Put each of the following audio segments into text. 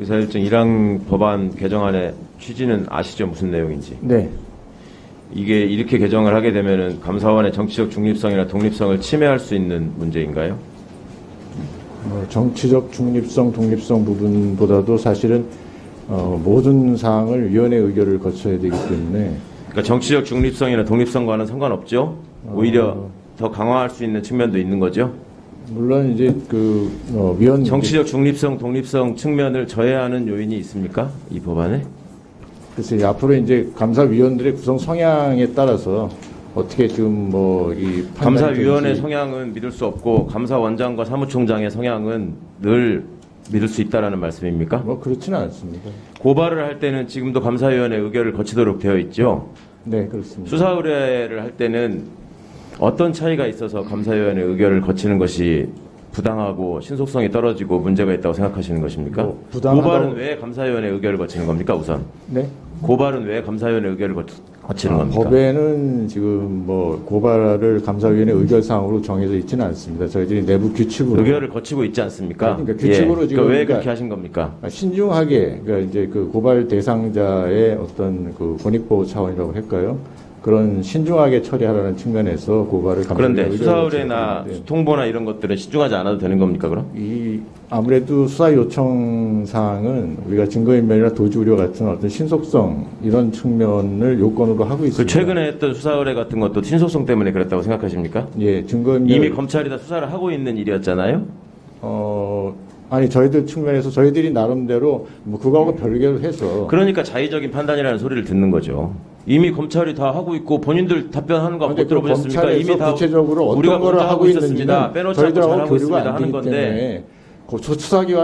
의사일정 1항 법안 개정안의 취지는 아시죠? 무슨 내용인지. 네. 이게 이렇게 개정을 하게 되면은 감사원의 정치적 중립성이나 독립성을 침해할 수 있는 문제인가요? 정치적 중립성, 독립성 부분보다도 사실은 모든 사항을 위원회 의결을 거쳐야 되기 때문에 그러니까 정치적 중립성이나 독립성과는 상관없죠? 오히려 더 강화할 수 있는 측면도 있는 거죠? 물론 이제 위원 정치적 중립성, 독립성 측면을 저해하는 요인이 있습니까? 이 법안에? 글쎄 앞으로 이제 감사위원들의 구성 성향에 따라서 어떻게 지금 이 감사위원회 성향은 믿을 수 없고 감사원장과 사무총장의 성향은 늘 믿을 수 있다라는 말씀입니까? 그렇지는 않습니다. 고발을 할 때는 지금도 감사위원회 의결을 거치도록 되어 있죠. 네, 그렇습니다. 수사 의뢰를 할 때는 어떤 차이가 있어서 감사위원회 의결을 거치는 것이 부당하고 신속성이 떨어지고 문제가 있다고 생각하시는 것입니까? 고발은 왜 감사위원회 의결을 거치는 겁니까, 우선? 네. 고발은 왜 감사위원회 의결을 거치는 겁니까? 법에는 지금 고발을 감사위원회 의결사항으로 정해져 있지는 않습니다. 저희들이 내부 규칙으로 의결을 거치고 있지 않습니까? 그러니까 규칙으로 지금 왜 그렇게 하신 겁니까? 신중하게 이제 고발 대상자의 어떤 권익보호 차원이라고 할까요? 그런 신중하게 처리하라는 측면에서 고발을 그런데 수사 의뢰나 통보나 이런 것들은 신중하지 않아도 되는 겁니까, 그럼? 아무래도 수사 요청 사항은 우리가 증거인멸이나 도주 우려 같은 어떤 신속성 이런 측면을 요건으로 하고 있습니다. 최근에 했던 수사 의뢰 같은 것도 신속성 때문에 그랬다고 생각하십니까? 예, 증거인멸 이미 검찰이 다 수사를 하고 있는 일이었잖아요. 아니 저희들 측면에서 저희들이 나름대로 그거하고 별개로 해서 그러니까 자의적인 판단이라는 소리를 듣는 거죠. 이미 검찰이 다 하고 있고 본인들 답변하는 거 못 들어보셨습니까? 이미 다 구체적으로 우리가 어떤 거를 하고 있는지는 빼놓지 않고 저희들하고 잘하고 교류가 있습니다 안 하는 되기 건데 때문에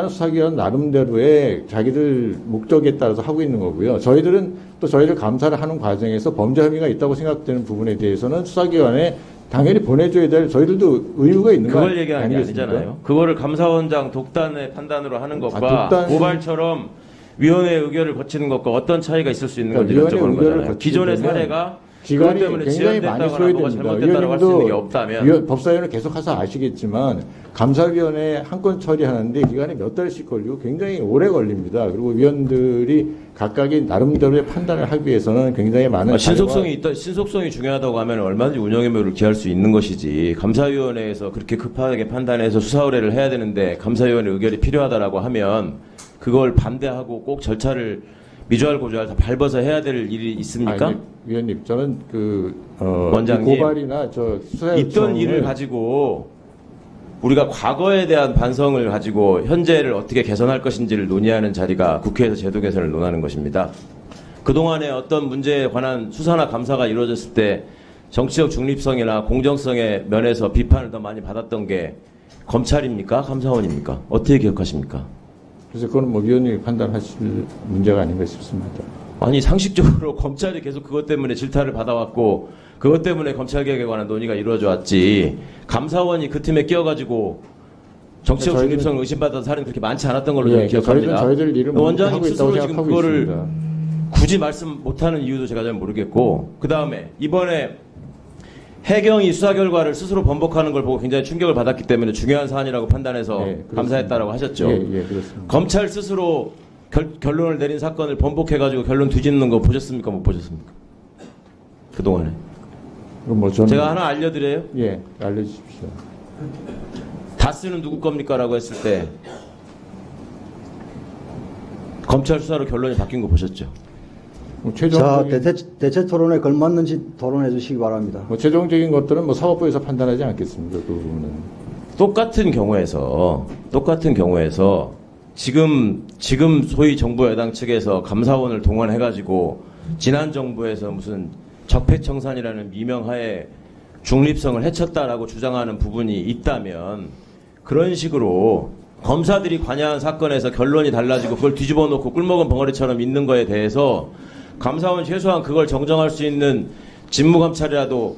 수사기관은 나름대로의 자기들 목적에 따라서 하고 있는 거고요. 저희들은 또 저희를 감사를 하는 과정에서 범죄 혐의가 있다고 생각되는 부분에 대해서는 수사기관에 당연히 보내줘야 될 저희들도 의무가 있는 거 그걸 얘기하는 게 아니잖아요. 그거를 감사원장 독단의 판단으로 하는 것과 고발처럼 위원회 의결을 거치는 것과 어떤 차이가 있을 수 있는 건지 여쭤보는 거잖아요. 기존의 사례가 기간이 때문에 굉장히 많이 지연됐다거나 소요됩니다. 잘못됐다고 할 수 있는 게 없다면 법사위원회 계속해서 아시겠지만 감사위원회 한 건 처리하는데 기간이 몇 달씩 걸리고 굉장히 오래 걸립니다. 그리고 위원들이 각각의 나름대로의 판단을 하기 위해서는 굉장히 많은 신속성이 중요하다고 하면 얼마든지 운영 의무를 기할 수 있는 것이지 감사위원회에서 그렇게 급하게 판단해서 수사 의뢰를 해야 되는데 감사위원회 의결이 필요하다라고 하면 그걸 반대하고 꼭 절차를 미주알 고주알 다 밟아서 해야 될 일이 있습니까? 아니, 위원님, 저는 원장님, 고발이나 수사 있던 일을 가지고 우리가 과거에 대한 반성을 가지고 현재를 어떻게 개선할 것인지를 논의하는 자리가 국회에서 제도 개선을 논하는 것입니다. 그동안에 어떤 문제에 관한 수사나 감사가 이루어졌을 때 정치적 중립성이나 공정성의 면에서 비판을 더 많이 받았던 게 검찰입니까? 감사원입니까? 어떻게 기억하십니까? 그래서 그건 위원님이 판단하실 문제가 아닌가 싶습니다. 아니 상식적으로 검찰이 계속 그것 때문에 질타를 받아왔고 그것 때문에 검찰개혁에 관한 논의가 이루어져 왔지 감사원이 그 틈에 끼어가지고 정치적 중립성을 의심받았던 사례는 그렇게 많지 않았던 걸로 기억합니다. 저희들 일을 원장님 하고 있다고 스스로 지금 생각하고 그거를 있습니다. 굳이 말씀 못하는 이유도 제가 잘 모르겠고 그 다음에 이번에 해경이 수사 결과를 스스로 번복하는 걸 보고 굉장히 충격을 받았기 때문에 중요한 사안이라고 판단해서 감사했다라고 하셨죠. 그렇습니다. 검찰 스스로 결론을 내린 사건을 번복해가지고 결론 뒤집는 거 보셨습니까? 못 보셨습니까? 그동안에. 제가 하나 알려드려요? 예, 알려주십시오. 다스는 누구 겁니까? 라고 했을 때 검찰 수사로 결론이 바뀐 거 보셨죠? 자, 대체 토론에 걸맞는지 토론해 주시기 바랍니다. 최종적인 것들은 사법부에서 판단하지 않겠습니다. 그 부분은. 똑같은 경우에서 지금 소위 정부 여당 측에서 감사원을 동원해가지고 지난 정부에서 무슨 적폐청산이라는 미명하에 중립성을 해쳤다라고 주장하는 부분이 있다면 그런 식으로 검사들이 관여한 사건에서 결론이 달라지고 그걸 뒤집어 놓고 꿀먹은 벙어리처럼 있는 거에 대해서 감사원 최소한 그걸 정정할 수 있는 직무감찰이라도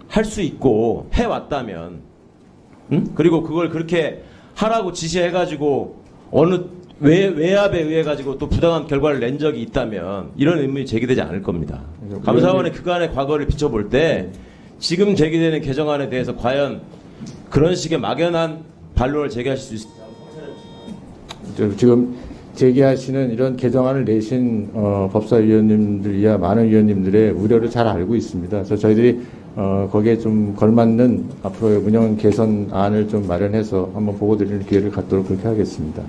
할 수 있고 해왔다면 그리고 그걸 그렇게 하라고 지시해가지고 어느 외압에 의해 가지고 또 부당한 결과를 낸 적이 있다면 이런 의문이 제기되지 않을 겁니다. 감사원의 그간의 과거를 비춰볼 때 지금 제기되는 개정안에 대해서 과연 그런 식의 막연한 반론을 제기하실 수 있을까요? 지금 제기하시는 이런 개정안을 내신 법사위원님들이야 많은 위원님들의 우려를 잘 알고 있습니다. 그래서 저희들이 거기에 좀 걸맞는 앞으로의 운영 개선안을 좀 마련해서 한번 보고 드리는 기회를 갖도록 그렇게 하겠습니다.